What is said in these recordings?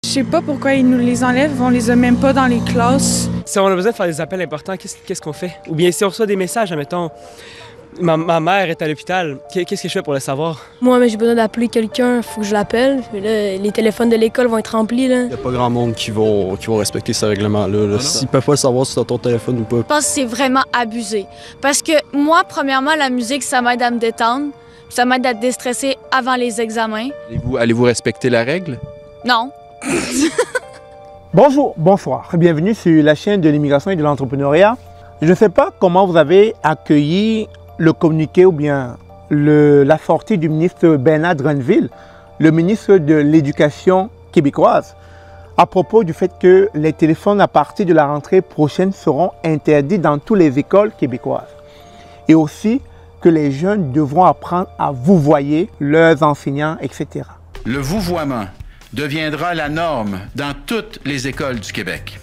Je sais pas pourquoi ils nous les enlèvent, on les a même pas dans les classes. Si on a besoin de faire des appels importants, qu'est-ce qu'on fait? Ou bien si on reçoit des messages, admettons, ma mère est à l'hôpital, qu'est-ce que je fais pour le savoir? Moi, j'ai besoin d'appeler quelqu'un, il faut que je l'appelle. Les téléphones de l'école vont être remplis. Il n'y a pas grand monde qui vont respecter ce règlement-là. S'ils peuvent pas le savoir si c'est ton téléphone ou pas. Je pense que c'est vraiment abusé. Parce que moi, premièrement, la musique, ça m'aide à me détendre. Ça m'aide à déstresser avant les examens. Allez-vous respecter la règle? Non. Bonjour, bonsoir. Bienvenue sur la chaîne de l'immigration et de l'entrepreneuriat. Je ne sais pas comment vous avez accueilli le communiqué ou bien la sortie du ministre Bernard Drinville, le ministre de l'Éducation québécoise, à propos du fait que les téléphones à partir de la rentrée prochaine seront interdits dans toutes les écoles québécoises. Et aussi que les jeunes devront apprendre à vouvoyer leurs enseignants, etc. Le vouvoiement deviendra la norme dans toutes les écoles du Québec.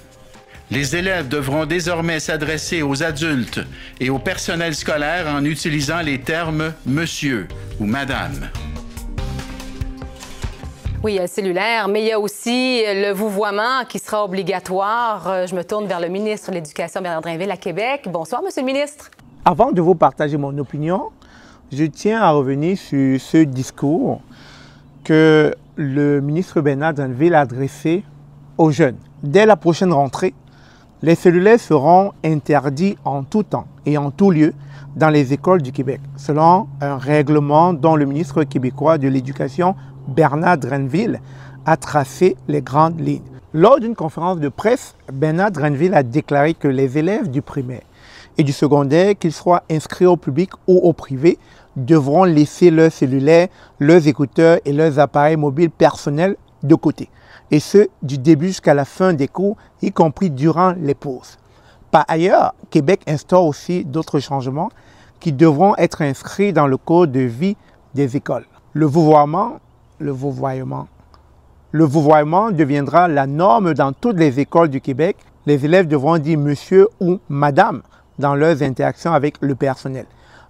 Les élèves devront désormais s'adresser aux adultes et au personnel scolaire en utilisant les termes « monsieur » ou « madame ». Oui, il y a le cellulaire, mais il y a aussi le vouvoiement qui sera obligatoire. Je me tourne vers le ministre de l'Éducation, Bernard Drinville, à Québec. Bonsoir, Monsieur le ministre. Avant de vous partager mon opinion, je tiens à revenir sur ce discours que le ministre Bernard Drinville a adressé aux jeunes. Dès la prochaine rentrée, les cellulaires seront interdits en tout temps et en tout lieu dans les écoles du Québec, selon un règlement dont le ministre québécois de l'Éducation, Bernard Drinville, a tracé les grandes lignes. Lors d'une conférence de presse, Bernard Drinville a déclaré que les élèves du primaire et du secondaire, qu'ils soient inscrits au public ou au privé, devront laisser leurs cellulaires, leurs écouteurs et leurs appareils mobiles personnels de côté. Et ce, du début jusqu'à la fin des cours, y compris durant les pauses. Par ailleurs, Québec instaure aussi d'autres changements qui devront être inscrits dans le code de vie des écoles. Le vouvoiement deviendra la norme dans toutes les écoles du Québec. Les élèves devront dire monsieur ou madame dans leurs interactions avec le personnel.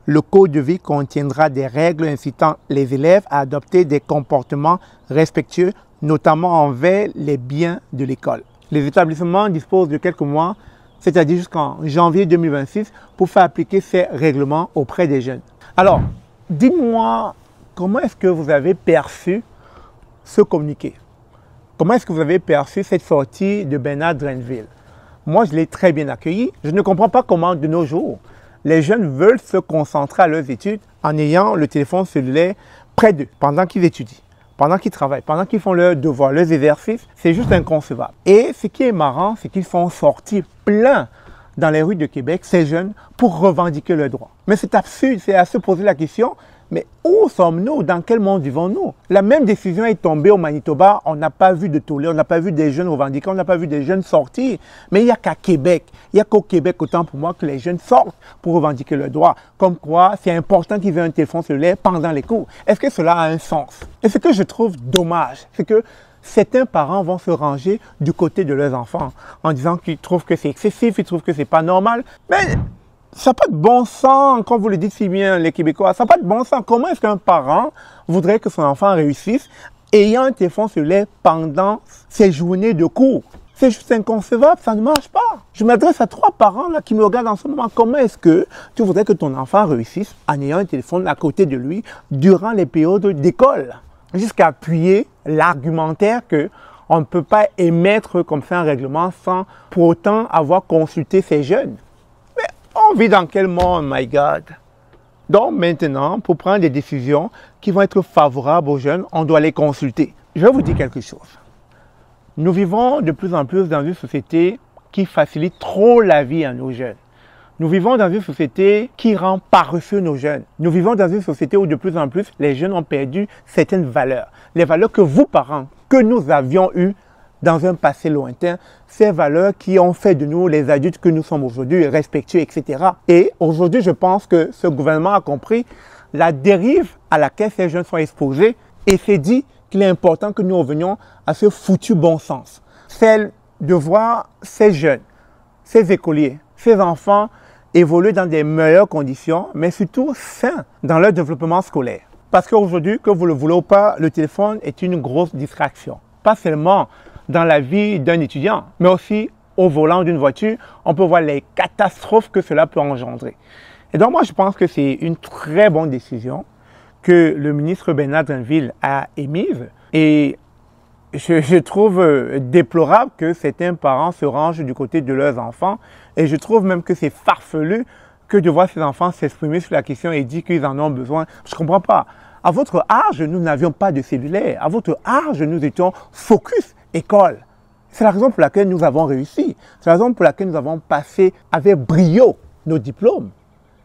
Le code de vie contiendra des règles incitant les élèves à adopter des comportements respectueux, notamment envers les biens de l'école. Les établissements disposent de quelques mois, c'est-à-dire jusqu'en janvier 2026, pour faire appliquer ces règlements auprès des jeunes. Alors, dites-moi, comment est-ce que vous avez perçu ce communiqué? Comment est-ce que vous avez perçu cette sortie de Bernard Drinville? Moi, je l'ai très bien accueilli. Je ne comprends pas comment, de nos jours, les jeunes veulent se concentrer à leurs études en ayant le téléphone cellulaire près d'eux pendant qu'ils étudient, pendant qu'ils travaillent, pendant qu'ils font leurs devoirs, leurs exercices. C'est juste inconcevable. Et ce qui est marrant, c'est qu'ils font sortir plein dans les rues de Québec, ces jeunes, pour revendiquer leurs droits. Mais c'est absurde, c'est à se poser la question, mais où sommes-nous? Dans quel monde vivons-nous? La même décision est tombée au Manitoba. On n'a pas vu de tollé, on n'a pas vu des jeunes revendiquer, on n'a pas vu des jeunes sortir. Mais il n'y a qu'à Québec, il n'y a qu'au Québec autant pour moi que les jeunes sortent pour revendiquer leurs droits. Comme quoi, c'est important qu'ils aient un téléphone cellulaire pendant les cours. Est-ce que cela a un sens? Et ce que je trouve dommage, c'est que certains parents vont se ranger du côté de leurs enfants en disant qu'ils trouvent que c'est excessif, ils trouvent que c'est pas normal. Mais ça n'a pas de bon sens, comme vous le dites si bien les Québécois, ça n'a pas de bon sens. Comment est-ce qu'un parent voudrait que son enfant réussisse ayant un téléphone cellulaire pendant ses journées de cours? C'est juste inconcevable, ça ne marche pas. Je m'adresse à 3 parents là, qui me regardent en ce moment. Comment est-ce que tu voudrais que ton enfant réussisse en ayant un téléphone à côté de lui durant les périodes d'école? Jusqu'à appuyer l'argumentaire qu'on ne peut pas émettre comme ça un règlement sans pour autant avoir consulté ces jeunes. On vit dans quel monde, my God? Donc maintenant, pour prendre des décisions qui vont être favorables aux jeunes, on doit les consulter. Je vais vous dire quelque chose. Nous vivons de plus en plus dans une société qui facilite trop la vie à nos jeunes. Nous vivons dans une société qui rend paresseux nos jeunes. Nous vivons dans une société où de plus en plus, les jeunes ont perdu certaines valeurs. Les valeurs que vous, parents, que nous avions eues dans un passé lointain, ces valeurs qui ont fait de nous les adultes que nous sommes aujourd'hui, respectueux, etc. Et aujourd'hui, je pense que ce gouvernement a compris la dérive à laquelle ces jeunes sont exposés et s'est dit qu'il est important que nous revenions à ce foutu bon sens. Celle de voir ces jeunes, ces écoliers, ces enfants évoluer dans des meilleures conditions, mais surtout sains dans leur développement scolaire. Parce qu'aujourd'hui, que vous le voulez ou pas, le téléphone est une grosse distraction. Pas seulement dans la vie d'un étudiant, mais aussi au volant d'une voiture, on peut voir les catastrophes que cela peut engendrer. Et donc moi, je pense que c'est une très bonne décision que le ministre Bernard Drinville a émise. Et je trouve déplorable que certains parents se rangent du côté de leurs enfants. Et je trouve même que c'est farfelu que de voir ces enfants s'exprimer sur la question et dire qu'ils en ont besoin. Je ne comprends pas. À votre âge, nous n'avions pas de cellulaire. À votre âge, nous étions focus école. C'est la raison pour laquelle nous avons réussi. C'est la raison pour laquelle nous avons passé avec brio nos diplômes.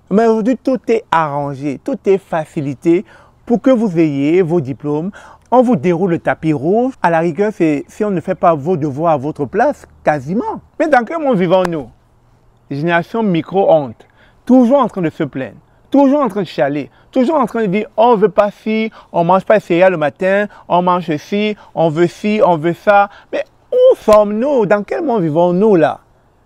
Mais aujourd'hui, tout est arrangé, tout est facilité pour que vous ayez vos diplômes. On vous déroule le tapis rouge. À la rigueur, c'est si on ne fait pas vos devoirs à votre place, quasiment. Mais dans quel monde vivons-nous? Génération micro-honte. Toujours en train de se plaindre. Toujours en train de chialer. Toujours en train de dire on ne veut pas ci, on ne mange pas de céréales le matin, on mange ci, on veut ça. Mais où sommes-nous? Dans quel monde vivons-nous là?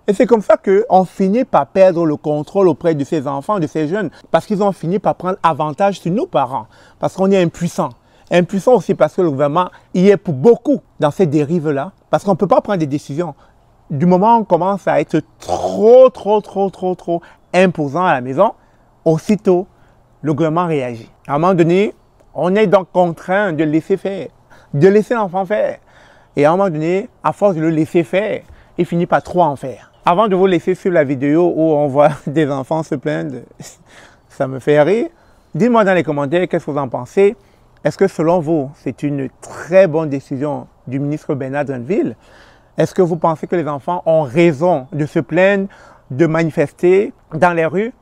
Et c'est comme ça qu'on finit par perdre le contrôle auprès de ces enfants, de ces jeunes, parce qu'ils ont fini par prendre avantage sur nos parents, parce qu'on est impuissants. Impuissants aussi parce que le gouvernement y est pour beaucoup dans ces dérives-là, parce qu'on ne peut pas prendre des décisions. Du moment où on commence à être trop imposant à la maison, aussitôt, le gouvernement réagit. À un moment donné, on est donc contraint de laisser faire, de laisser l'enfant faire. Et à un moment donné, à force de le laisser faire, il finit par trop en faire. Avant de vous laisser sur la vidéo où on voit des enfants se plaindre, ça me fait rire. Dites-moi dans les commentaires qu'est-ce que vous en pensez. Est-ce que selon vous, c'est une très bonne décision du ministre Bernard Drinville? Est-ce que vous pensez que les enfants ont raison de se plaindre, de manifester dans les rues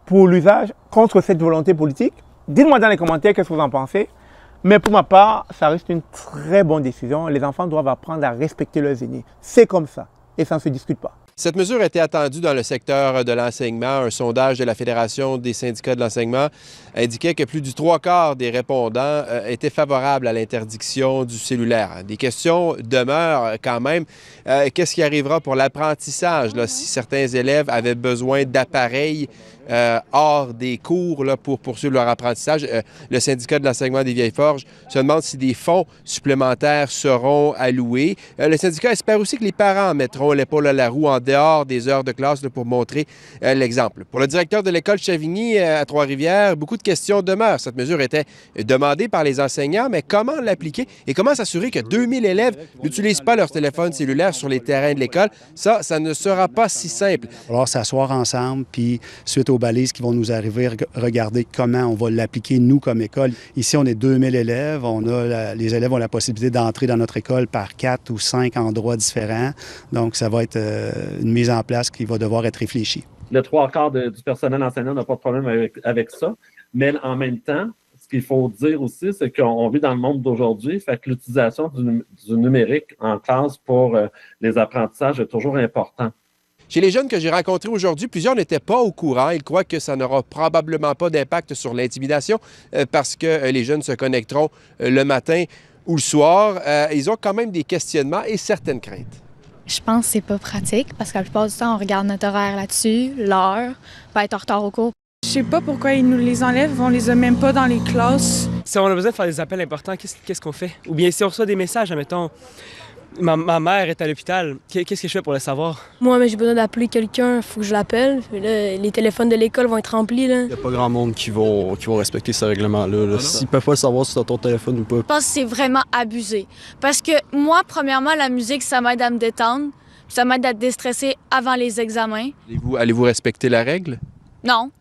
pour l'usage contre cette volonté politique? Dites-moi dans les commentaires qu'est-ce que vous en pensez. Mais pour ma part, ça reste une très bonne décision. Les enfants doivent apprendre à respecter leurs aînés. C'est comme ça et ça ne se discute pas. Cette mesure était attendue dans le secteur de l'enseignement. Un sondage de la Fédération des syndicats de l'enseignement indiquait que plus du 3/4 des répondants étaient favorables à l'interdiction du cellulaire. Des questions demeurent quand même. Qu'est-ce qui arrivera pour l'apprentissage si certains élèves avaient besoin d'appareils hors des cours pour poursuivre leur apprentissage? Le syndicat de l'enseignement des Vieilles-Forges se demande si des fonds supplémentaires seront alloués. Le syndicat espère aussi que les parents mettront l'épaule à la roue en dehors des heures de classe pour montrer l'exemple. Pour le directeur de l'école Chavigny à Trois-Rivières, beaucoup de questions demeurent. Cette mesure était demandée par les enseignants, mais comment l'appliquer et comment s'assurer que 2000 élèves n'utilisent pas leur téléphone cellulaire sur les terrains de l'école? Ça ne sera pas si simple. Il va falloir s'asseoir ensemble, puis suite aux balises qui vont nous arriver, regarder comment on va l'appliquer, nous, comme école. Ici, on est 2000 élèves. Les élèves ont la possibilité d'entrer dans notre école par 4 ou 5 endroits différents. Donc, ça va être une mise en place qui va devoir être réfléchie. Le 3/4 du personnel enseignant n'a pas de problème avec ça. Mais en même temps, ce qu'il faut dire aussi, c'est qu'on vit dans le monde d'aujourd'hui. Fait que l'utilisation du numérique en classe pour les apprentissages est toujours important. Chez les jeunes que j'ai rencontrés aujourd'hui, plusieurs n'étaient pas au courant. Ils croient que ça n'aura probablement pas d'impact sur l'intimidation parce que les jeunes se connecteront le matin ou le soir. Ils ont quand même des questionnements et certaines craintes. Je pense que c'est pas pratique parce que la plupart du temps, on regarde notre horaire là-dessus, l'heure, va être en retard au cours. Je sais pas pourquoi ils nous les enlèvent, on les a même pas dans les classes. Si on a besoin de faire des appels importants, qu'est-ce qu'on fait? Ou bien si on reçoit des messages, admettons, ma mère est à l'hôpital, qu'est-ce que je fais pour le savoir? Moi, j'ai besoin d'appeler quelqu'un, il faut que je l'appelle. Les téléphones de l'école vont être remplis. Il n'y a pas grand monde qui vont respecter ce règlement-là. S'ils ne peuvent pas savoir si c'est ton téléphone ou pas. Je pense que c'est vraiment abusé. Parce que moi, premièrement, la musique, ça m'aide à me détendre. Ça m'aide à déstresser avant les examens. Allez-vous respecter la règle? Non.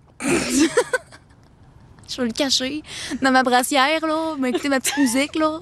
Je vais le cacher dans ma brassière, là, m'écouter ma petite musique, là.